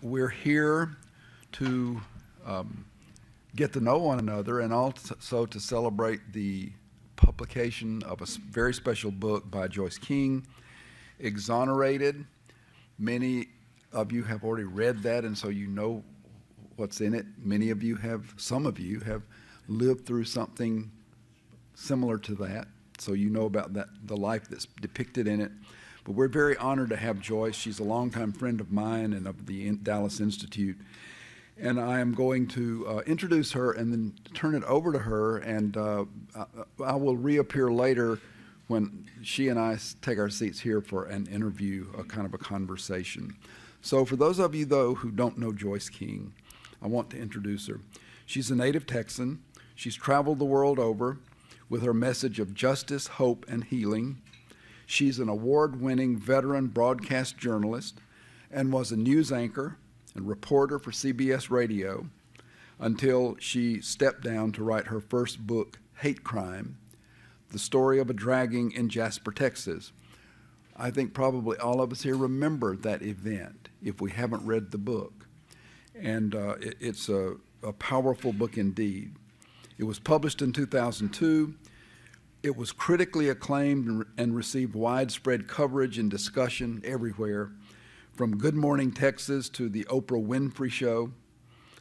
We're here to get to know one another and also to celebrate the publication of a very special book by Joyce King, Exonerated. Many of you have already read that, and so you know what's in it. Some of you have lived through something similar to that, so you know about the life that's depicted in it. But we're very honored to have Joyce. She's a longtime friend of mine and of the Dallas Institute. And I am going to introduce her and then turn it over to her, and I will reappear later when she and I take our seats here for an interview, a kind of a conversation. So for those of you, though, who don't know Joyce King, I want to introduce her. She's a native Texan. She's traveled the world over with her message of justice, hope, and healing. She's an award-winning veteran broadcast journalist and was a news anchor and reporter for CBS Radio until she stepped down to write her first book, Hate Crime, the story of a dragging in Jasper, Texas. I think probably all of us here remember that event if we haven't read the book. And it's a powerful book indeed. It was published in 2002. It was critically acclaimed and received widespread coverage and discussion everywhere, from Good Morning Texas to the Oprah Winfrey Show.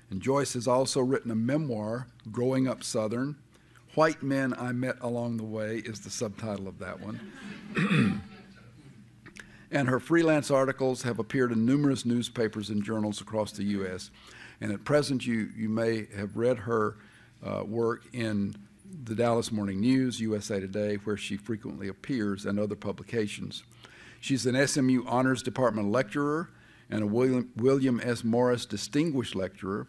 And Joyce has also written a memoir, Growing Up Southern. White Men I Met Along the Way is the subtitle of that one. And her freelance articles have appeared in numerous newspapers and journals across the U.S. And at present, you may have read her work in the Dallas Morning News, USA Today, where she frequently appears, and other publications. She's an SMU Honors Department lecturer and a William S. Morris Distinguished Lecturer.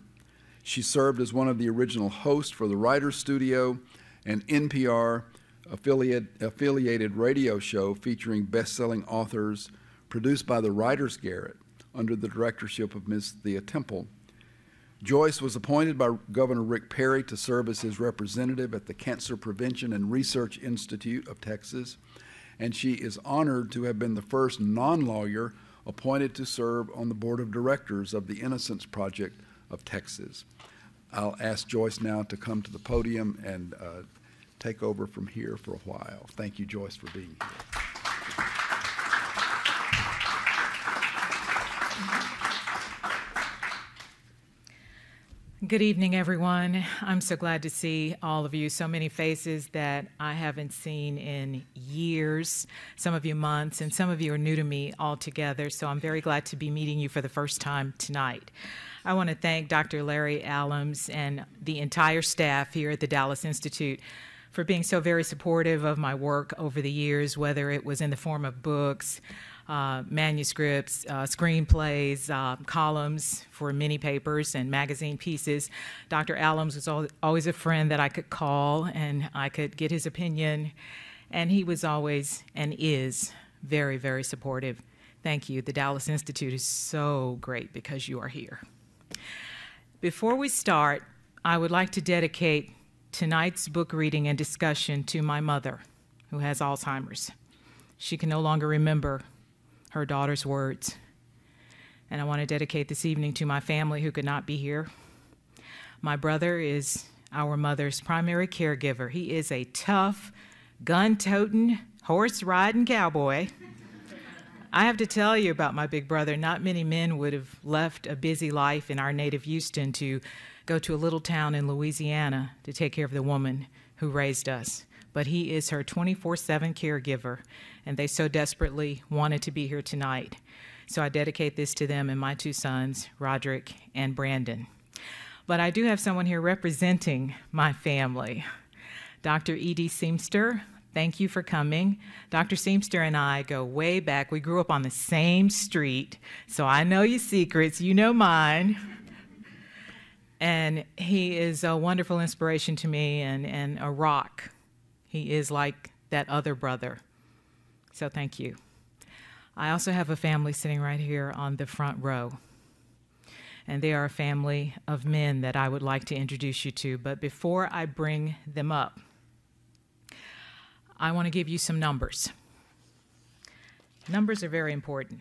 She served as one of the original hosts for the Writers Studio, an NPR affiliated radio show featuring best-selling authors produced by the Writers Garret under the directorship of Ms. Thea Temple. Joyce was appointed by Governor Rick Perry to serve as his representative at the Cancer Prevention and Research Institute of Texas, and she is honored to have been the first non-lawyer appointed to serve on the board of directors of the Innocence Project of Texas. I'll ask Joyce now to come to the podium and take over from here for a while. Thank you, Joyce, for being here. Good evening, everyone. I'm so glad to see all of you, so many faces that I haven't seen in years, some of you months, and some of you are new to me altogether, so I'm very glad to be meeting you for the first time tonight. I want to thank Dr. Larry Allums and the entire staff here at the Dallas Institute for being so very supportive of my work over the years, whether it was in the form of books, manuscripts, screenplays, columns for many papers and magazine pieces. Dr. Allums was always a friend that I could call and I could get his opinion, and he was always and is very, very supportive. Thank you. The Dallas Institute is so great because you are here. Before we start, I would like to dedicate tonight's book reading and discussion to my mother, who has Alzheimer's. She can no longer remember her daughter's words. And I want to dedicate this evening to my family who could not be here. My brother is our mother's primary caregiver. He is a tough, gun-toting, horse-riding cowboy. I have to tell you about my big brother. Not many men would have left a busy life in our native Houston to go to a little town in Louisiana to take care of the woman who raised us. But he is her 24/7 caregiver, and they so desperately wanted to be here tonight. So I dedicate this to them and my two sons, Roderick and Brandon. But I do have someone here representing my family. Dr. E.D. Seamster, thank you for coming. Dr. Seamster and I go way back. We grew up on the same street, so I know your secrets, you know mine. And he is a wonderful inspiration to me and a rock. He is like that other brother. So thank you. I also have a family sitting right here on the front row. And they are a family of men that I would like to introduce you to. But before I bring them up, I want to give you some numbers. Numbers are very important.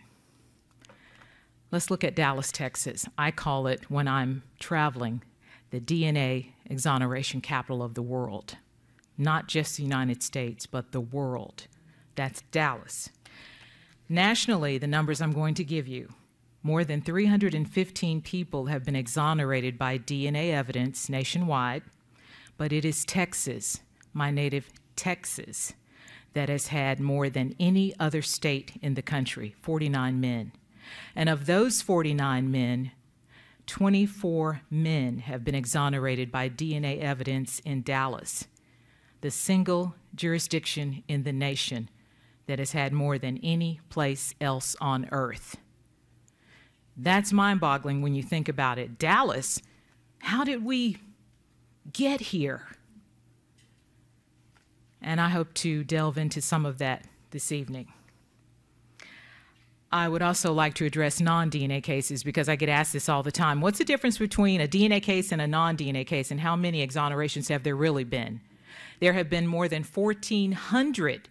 Let's look at Dallas, Texas. I call it, when I'm traveling, the DNA exoneration capital of the world. Not just the United States, but the world. That's Dallas. Nationally, the numbers I'm going to give you, more than 315 people have been exonerated by DNA evidence nationwide, but it is Texas, my native Texas, that has had more than any other state in the country, 49 men. And of those 49 men, 24 men have been exonerated by DNA evidence in Dallas, the single jurisdiction in the nation that has had more than any place else on earth. That's mind-boggling when you think about it. Dallas, how did we get here? And I hope to delve into some of that this evening. I would also like to address non-DNA cases because I get asked this all the time. What's the difference between a DNA case and a non-DNA case, and how many exonerations have there really been? There have been more than 1,400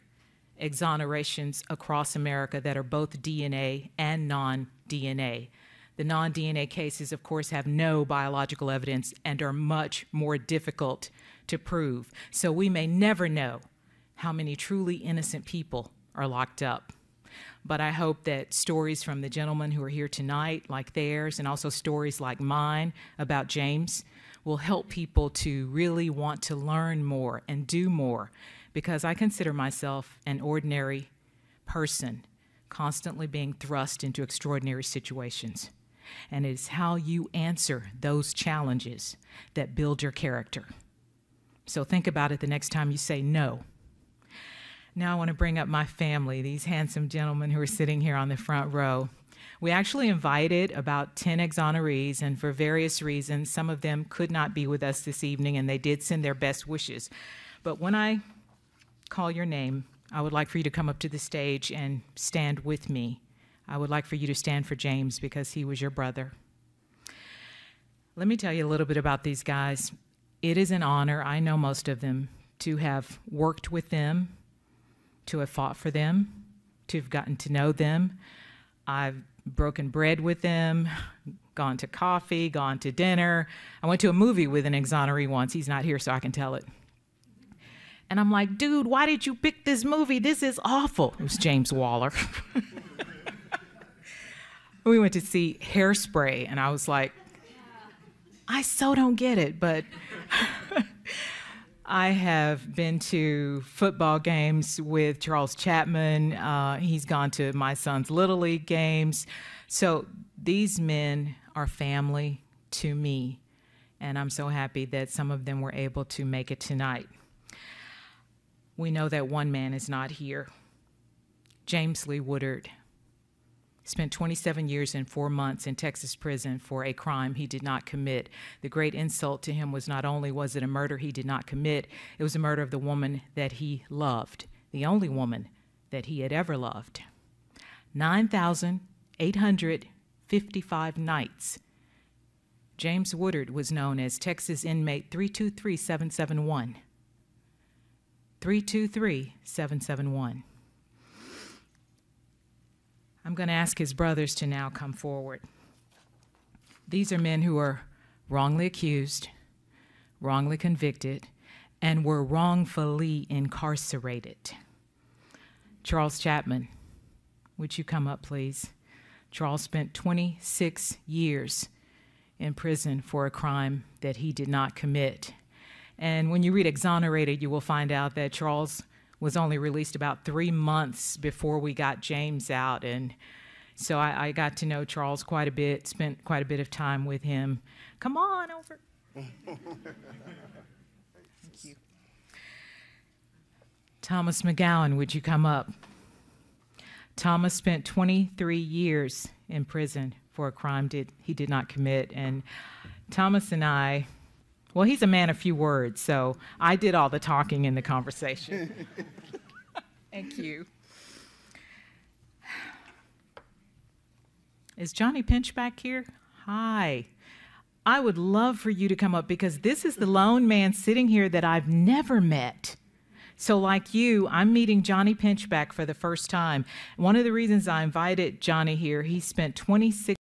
exonerations across America that are both DNA and non-DNA. The non-DNA cases, of course, have no biological evidence and are much more difficult to prove. So we may never know how many truly innocent people are locked up. But I hope that stories from the gentlemen who are here tonight, like theirs, and also stories like mine about James, will help people to really want to learn more and do more, because I consider myself an ordinary person, constantly being thrust into extraordinary situations. And it is how you answer those challenges that build your character. So think about it the next time you say no. Now I want to bring up my family, these handsome gentlemen who are sitting here on the front row. We actually invited about 10 exonerees, and for various reasons, some of them could not be with us this evening, and they did send their best wishes. But when I call your name, I would like for you to come up to the stage and stand with me. I would like for you to stand for James because he was your brother. Let me tell you a little bit about these guys. It is an honor, I know most of them, to have worked with them, to have fought for them, to have gotten to know them. I've broken bread with them, gone to coffee, gone to dinner. I went to a movie with an exoneree once. He's not here, so I can tell it. And I'm like, dude, why did you pick this movie? This is awful. It was James Waller. We went to see Hairspray, and I was like, I so don't get it, but I have been to football games with Charles Chapman. He's gone to my son's Little League games. So these men are family to me, and I'm so happy that some of them were able to make it tonight. We know that one man is not here. James Lee Woodard spent 27 years and 4 months in Texas prison for a crime he did not commit. The great insult to him was not only was it a murder he did not commit, it was a murder of the woman that he loved, the only woman that he had ever loved. 9,855 nights. James Woodard was known as Texas inmate 323-771. 323-771. I'm going to ask his brothers to now come forward. These are men who are wrongly accused, wrongly convicted, and were wrongfully incarcerated. Charles Chapman, would you come up, please? Charles spent 26 years in prison for a crime that he did not commit. And when you read Exonerated, you will find out that Charles was only released about 3 months before we got James out. And so I got to know Charles quite a bit, spent quite a bit of time with him. Come on over. Thank you. Thomas McGowan, would you come up? Thomas spent 23 years in prison for a crime he did not commit. And Thomas and I, well, he's a man of few words, so I did all the talking in the conversation. Thank you. Is Johnny Pinch back here? Hi. I would love for you to come up because this is the lone man sitting here that I've never met. So like you, I'm meeting Johnny Pinchback for the first time. One of the reasons I invited Johnny here, he spent 26